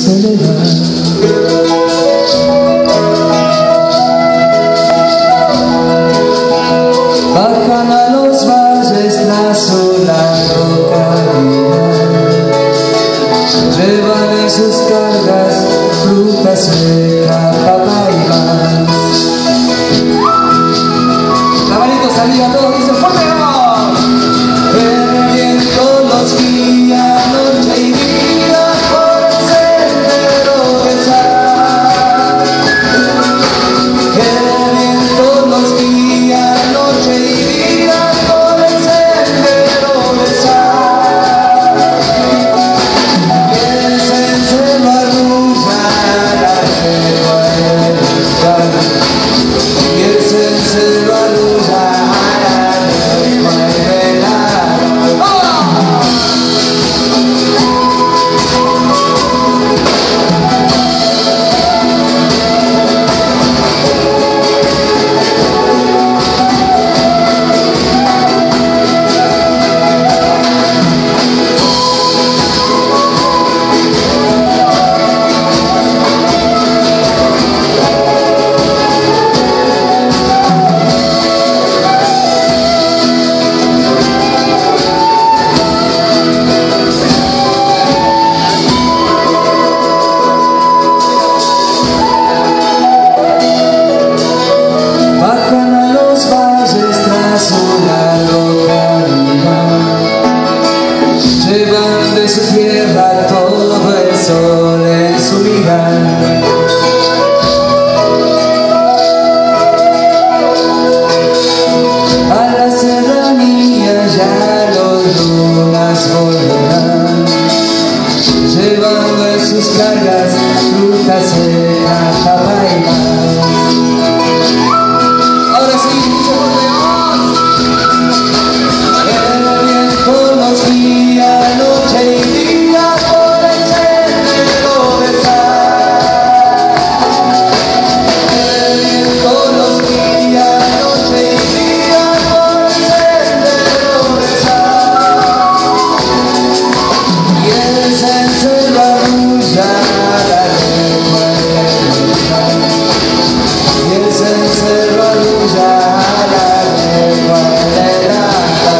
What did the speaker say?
se eleva. Bajan a los valles tras un largo caminar, llevan en sus cargas fruta seca, papa y más. La manito salida, todos dicen fuerte, vamos. El viento los guía noche y día por el sendero de sal. El viento los guía noche y día por el sendero de sal. Y el cencerro arrulla la lengua del sal. Y el cencerro arrulla la lengua del sal. Llevan de su tierra todo el sol en su mirar. A la serranía ya los lunas volverán, llevando en sus cargas fruta seca, papa y más. Ahora sí, se volvemos. El viento nos guía noche y día por el sendero de sal. El viento nos guía noche y día por el sendero de sal. Y el cencerro arrulla la lengua del sal. Y el cencerro arrulla la lengua del sal.